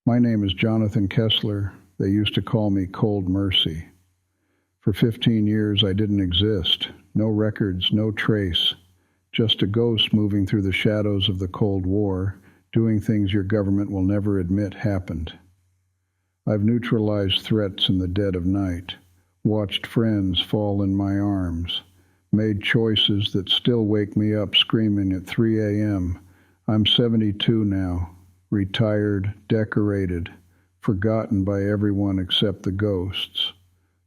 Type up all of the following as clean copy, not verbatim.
My name is Jonathan Kessler. They used to call me Cold Mercy. For 15 years, I didn't exist. No records, no trace. Just a ghost moving through the shadows of the Cold War, doing things your government will never admit happened. I've neutralized threats in the dead of night, watched friends fall in my arms, made choices that still wake me up screaming at 3 a.m. I'm 72 now, retired, decorated, forgotten by everyone except the ghosts.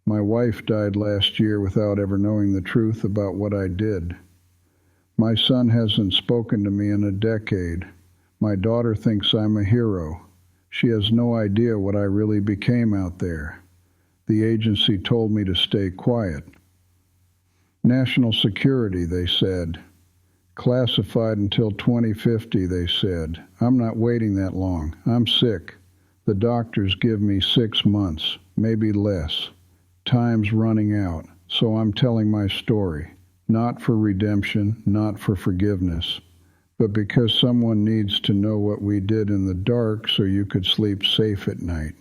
My wife died last year without ever knowing the truth about what I did. My son hasn't spoken to me in a decade. My daughter thinks I'm a hero. She has no idea what I really became out there. The agency told me to stay quiet. National security, they said. Classified until 2050, they said. I'm not waiting that long. I'm sick. The doctors give me 6 months, maybe less. Time's running out, so I'm telling my story. Not for redemption, not for forgiveness, but because someone needs to know what we did in the dark so you could sleep safe at night.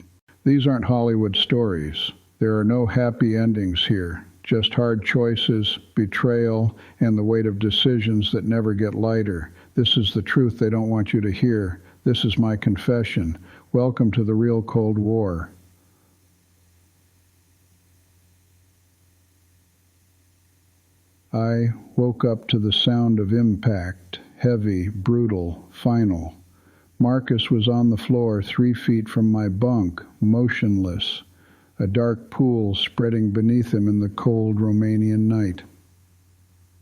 These aren't Hollywood stories. There are no happy endings here. Just hard choices, betrayal, and the weight of decisions that never get lighter. This is the truth they don't want you to hear. This is my confession. Welcome to the real Cold War. I woke up to the sound of impact, heavy, brutal, final. Marcus was on the floor 3 feet from my bunk, motionless. A dark pool spreading beneath him in the cold Romanian night.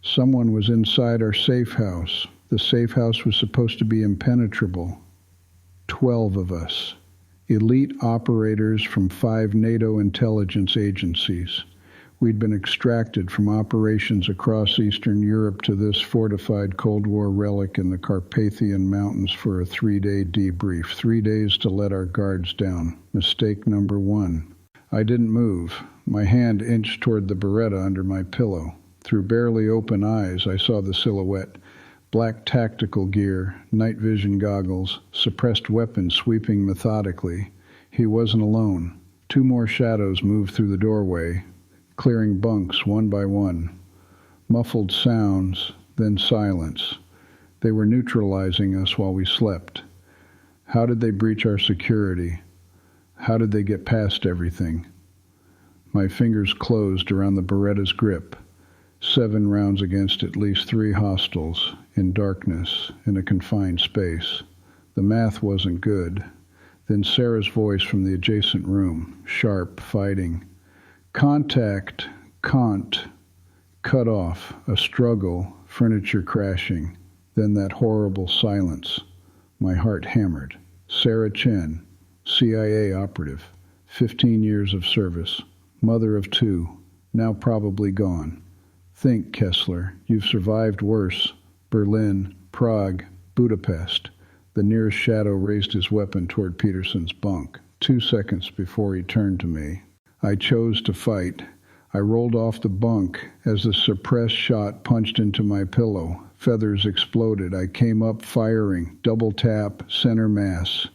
Someone was inside our safe house. The safe house was supposed to be impenetrable. 12 of us. Elite operators from 5 NATO intelligence agencies. We'd been extracted from operations across Eastern Europe to this fortified Cold War relic in the Carpathian Mountains for a 3-day debrief. 3 days to let our guards down. Mistake number 1. I didn't move. My hand inched toward the Beretta under my pillow. Through barely open eyes, I saw the silhouette. Black tactical gear, night vision goggles, suppressed weapons sweeping methodically. He wasn't alone. 2 more shadows moved through the doorway, clearing bunks one by one. Muffled sounds, then silence. They were neutralizing us while we slept. How did they breach our security? How did they get past everything? My fingers closed around the Beretta's grip. 7 rounds against at least 3 hostiles, in darkness, in a confined space. The math wasn't good. Then Sarah's voice from the adjacent room, sharp, fighting. Contact, can't, cut off, a struggle, furniture crashing, then that horrible silence. My heart hammered. Sarah Chen, CIA operative, 15 years of service, mother of 2, now probably gone. Think, Kessler, you've survived worse. Berlin, Prague, Budapest. The nearest shadow raised his weapon toward Peterson's bunk. 2 seconds before he turned to me. I chose to fight. I rolled off the bunk as the suppressed shot punched into my pillow. Feathers exploded. I came up firing. Double tap, center mass.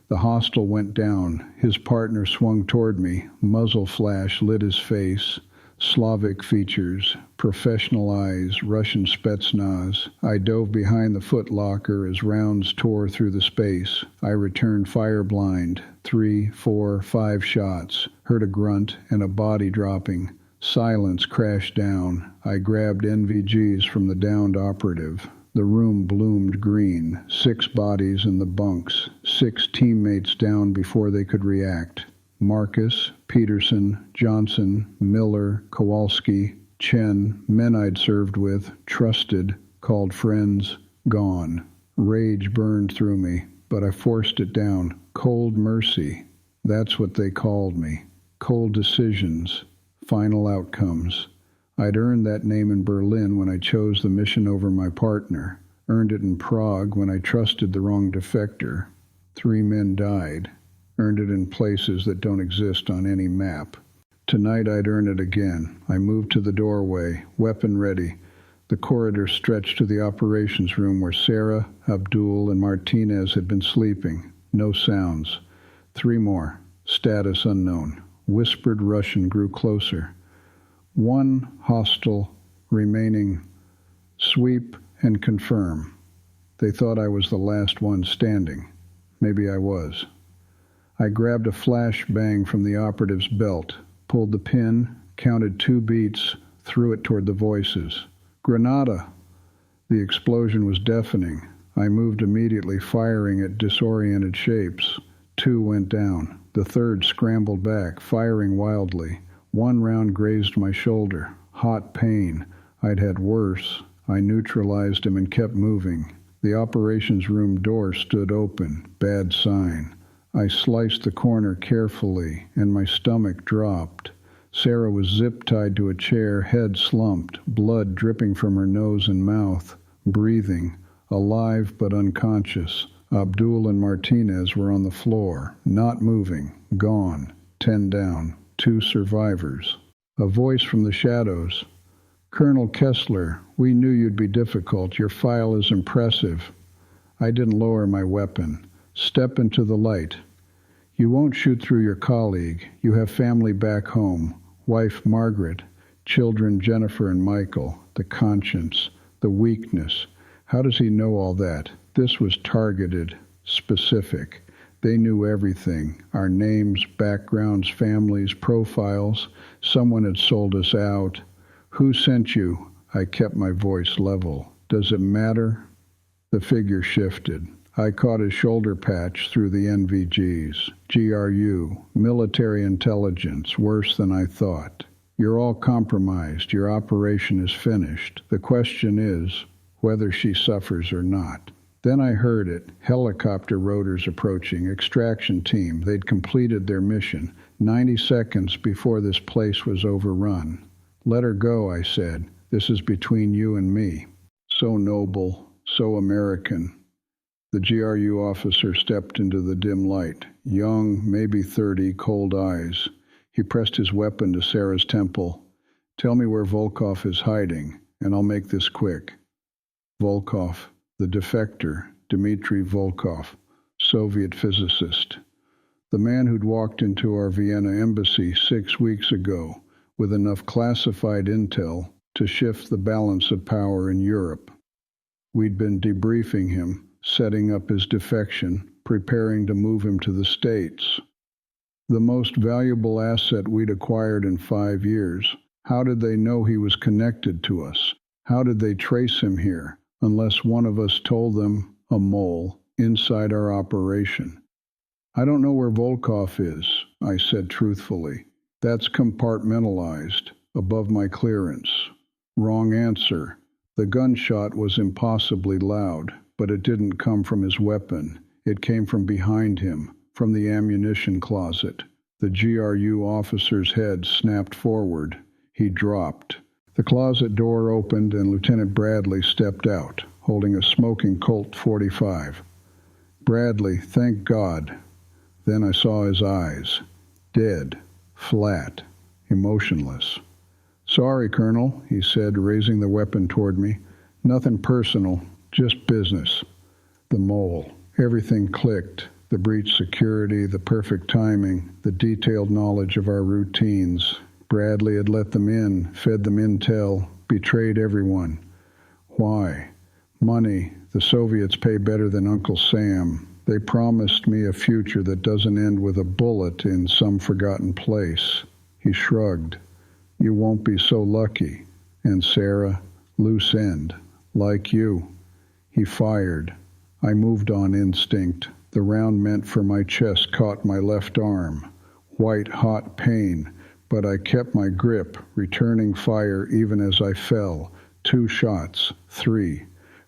The hostile went down. His partner swung toward me. Muzzle flash lit his face. Slavic features, professional eyes, Russian Spetsnaz. I dove behind the footlocker as rounds tore through the space. I returned fire blind. 3, 4, 5 shots. Heard a grunt and a body dropping. Silence crashed down. I grabbed NVGs from the downed operative. The room bloomed green. 6 bodies in the bunks. 6 teammates down before they could react. Marcus, Peterson, Johnson, Miller, Kowalski, Chen, men I'd served with, trusted, called friends, gone. Rage burned through me, but I forced it down. Cold mercy. That's what they called me. Cold decisions. Final outcomes. I'd earned that name in Berlin when I chose the mission over my partner. Earned it in Prague when I trusted the wrong defector. 3 men died. Earned it in places that don't exist on any map. Tonight I'd earn it again. I moved to the doorway, weapon ready. The corridor stretched to the operations room where Sarah, Abdul, and Martinez had been sleeping. No sounds. 3 more. Status unknown. Whispered Russian grew closer. 1 hostile remaining. Sweep and confirm. They thought I was the last one standing. Maybe I was. I grabbed a flash bang from the operative's belt, pulled the pin, counted 2 beats, threw it toward the voices. Granada! The explosion was deafening. I moved immediately, firing at disoriented shapes. 2 went down. The third scrambled back, firing wildly. 1 round grazed my shoulder. Hot pain. I'd had worse. I neutralized him and kept moving. The operations room door stood open. Bad sign. I sliced the corner carefully, and my stomach dropped. Sarah was zip-tied to a chair, head slumped, blood dripping from her nose and mouth, breathing, alive but unconscious. Abdul and Martinez were on the floor, not moving, gone, 10 down, 2 survivors. A voice from the shadows. Colonel Kessler, we knew you'd be difficult. Your file is impressive. I didn't lower my weapon. Step into the light. You won't shoot through your colleague. You have family back home. Wife Margaret, children Jennifer and Michael, the conscience, the weakness. How does he know all that? This was targeted, specific. They knew everything. Our names, backgrounds, families, profiles. Someone had sold us out. Who sent you? I kept my voice level. Does it matter? The figure shifted. I caught his shoulder patch through the NVGs. GRU, military intelligence, worse than I thought. You're all compromised. Your operation is finished. The question is whether she suffers or not. Then I heard it. Helicopter rotors approaching. Extraction team. They'd completed their mission 90 seconds before this place was overrun. Let her go, I said. This is between you and me. So noble, so American. The GRU officer stepped into the dim light. Young, maybe 30, cold eyes. He pressed his weapon to Sarah's temple. Tell me where Volkov is hiding, and I'll make this quick. Volkov, the defector, Dmitry Volkov, Soviet physicist. The man who'd walked into our Vienna embassy 6 weeks ago with enough classified intel to shift the balance of power in Europe. We'd been debriefing him, setting up his defection, preparing to move him to the States. The most valuable asset we'd acquired in 5 years. How did they know he was connected to us? How did they trace him here, unless one of us told them, a mole, inside our operation? I don't know where Volkov is, I said truthfully. That's compartmentalized, above my clearance. Wrong answer. The gunshot was impossibly loud, but it didn't come from his weapon. It came from behind him, from the ammunition closet. The GRU officer's head snapped forward. He dropped. The closet door opened and Lieutenant Bradley stepped out, holding a smoking Colt 45. Bradley, thank God. Then I saw his eyes. Dead. Flat. Emotionless. Sorry, Colonel, he said, raising the weapon toward me. Nothing personal, just business. The mole. Everything clicked. The breach security, the perfect timing, the detailed knowledge of our routines. Bradley had let them in, fed them intel, betrayed everyone. Why? Money. The Soviets pay better than Uncle Sam. They promised me a future that doesn't end with a bullet in some forgotten place. He shrugged. You won't be so lucky. And Sarah, loose end, like you. He fired. I moved on instinct. The round meant for my chest caught my left arm. White, hot pain, but I kept my grip, returning fire even as I fell. 2 shots, 3.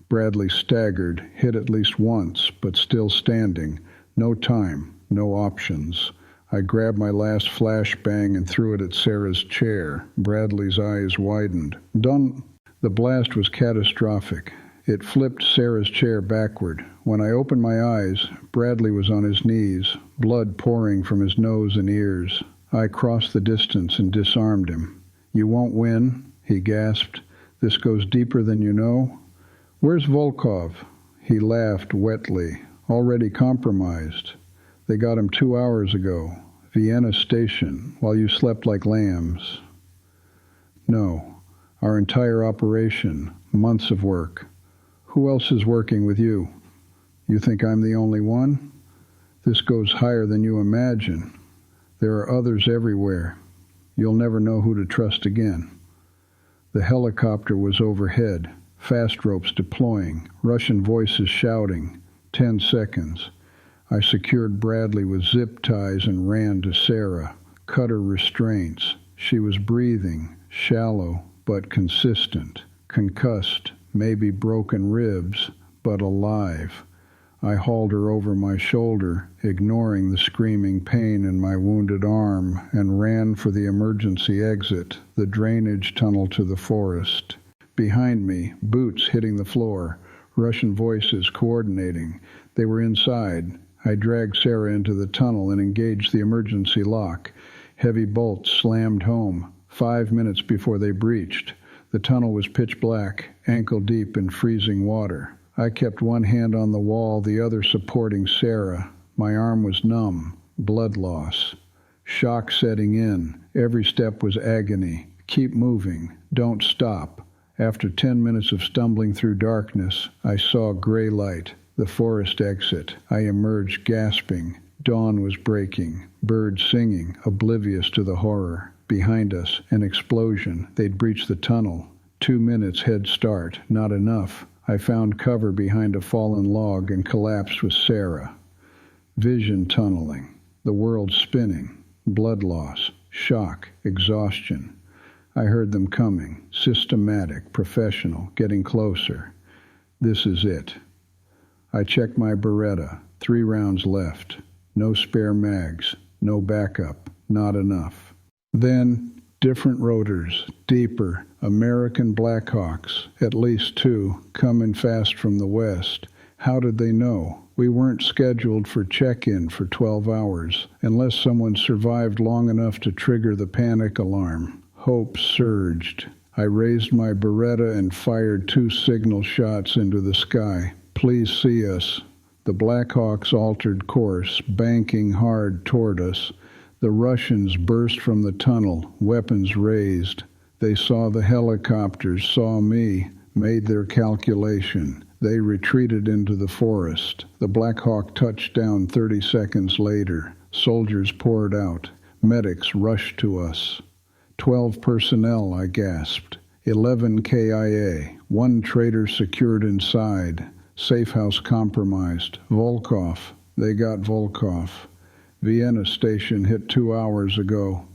Bradley staggered, hit at least once, but still standing. No time, no options. I grabbed my last flashbang and threw it at Sarah's chair. Bradley's eyes widened. Done. The blast was catastrophic. It flipped Sarah's chair backward. When I opened my eyes, Bradley was on his knees, blood pouring from his nose and ears. I crossed the distance and disarmed him. You won't win, he gasped. This goes deeper than you know. Where's Volkov? He laughed wetly. Already compromised. They got him 2 hours ago. Vienna Station, while you slept like lambs. No. Our entire operation. Months of work. Who else is working with you? You think I'm the only one? This goes higher than you imagine. There are others everywhere. You'll never know who to trust again. The helicopter was overhead. Fast ropes deploying. Russian voices shouting. 10 seconds. I secured Bradley with zip ties and ran to Sarah. Cut her restraints. She was breathing. Shallow, but consistent. Concussed, maybe broken ribs, but alive. I hauled her over my shoulder, ignoring the screaming pain in my wounded arm, and ran for the emergency exit, the drainage tunnel to the forest. Behind me, boots hitting the floor, Russian voices coordinating. They were inside. I dragged Sarah into the tunnel and engaged the emergency lock. Heavy bolts slammed home. 5 minutes before they breached. The tunnel was pitch black, ankle deep in freezing water. I kept one hand on the wall, the other supporting Sarah. My arm was numb. Blood loss. Shock setting in. Every step was agony. Keep moving. Don't stop. After 10 minutes of stumbling through darkness, I saw gray light. The forest exit. I emerged gasping. Dawn was breaking. Birds singing, oblivious to the horror. Behind us, an explosion. They'd breached the tunnel. 2 minutes head start. Not enough. I found cover behind a fallen log and collapsed with Sarah. Vision tunneling. The world spinning. Blood loss. Shock. Exhaustion. I heard them coming. Systematic. Professional. Getting closer. This is it. I checked my Beretta. 3 rounds left. No spare mags. No backup. Not enough. Then, different rotors, deeper, American Blackhawks, at least 2, coming fast from the west. How did they know? We weren't scheduled for check-in for 12 hours, unless someone survived long enough to trigger the panic alarm. Hope surged. I raised my Beretta and fired 2 signal shots into the sky. Please see us. The Blackhawks altered course, banking hard toward us. The Russians burst from the tunnel, weapons raised. They saw the helicopters, saw me, made their calculation. They retreated into the forest. The Black Hawk touched down 30 seconds later. Soldiers poured out. Medics rushed to us. 12 personnel, I gasped. 11 KIA. 1 traitor secured inside. Safehouse compromised. Volkov. They got Volkov. Vienna Station hit 2 hours ago.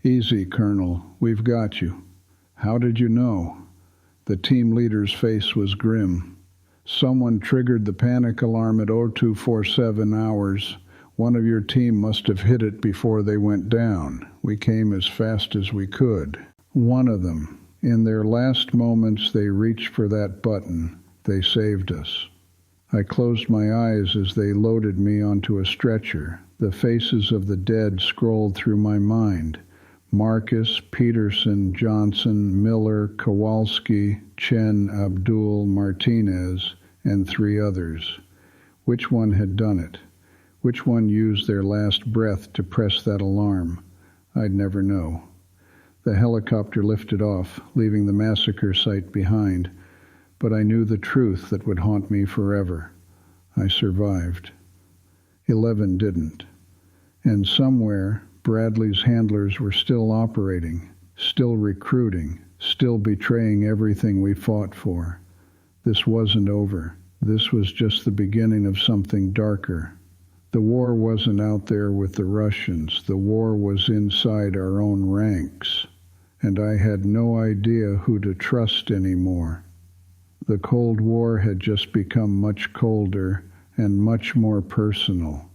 Easy, Colonel. We've got you. How did you know? The team leader's face was grim. Someone triggered the panic alarm at 0247 hours. One of your team must have hit it before they went down. We came as fast as we could. One of them. In their last moments, they reached for that button. They saved us. I closed my eyes as they loaded me onto a stretcher. The faces of the dead scrolled through my mind. Marcus, Peterson, Johnson, Miller, Kowalski, Chen, Abdul, Martinez, and 3 others. Which one had done it? Which one used their last breath to press that alarm? I'd never know. The helicopter lifted off, leaving the massacre site behind, but I knew the truth that would haunt me forever. I survived. 11 didn't. And somewhere, Bradley's handlers were still operating, still recruiting, still betraying everything we fought for. This wasn't over. This was just the beginning of something darker. The war wasn't out there with the Russians. The war was inside our own ranks. And I had no idea who to trust anymore. The Cold War had just become much colder and much more personal.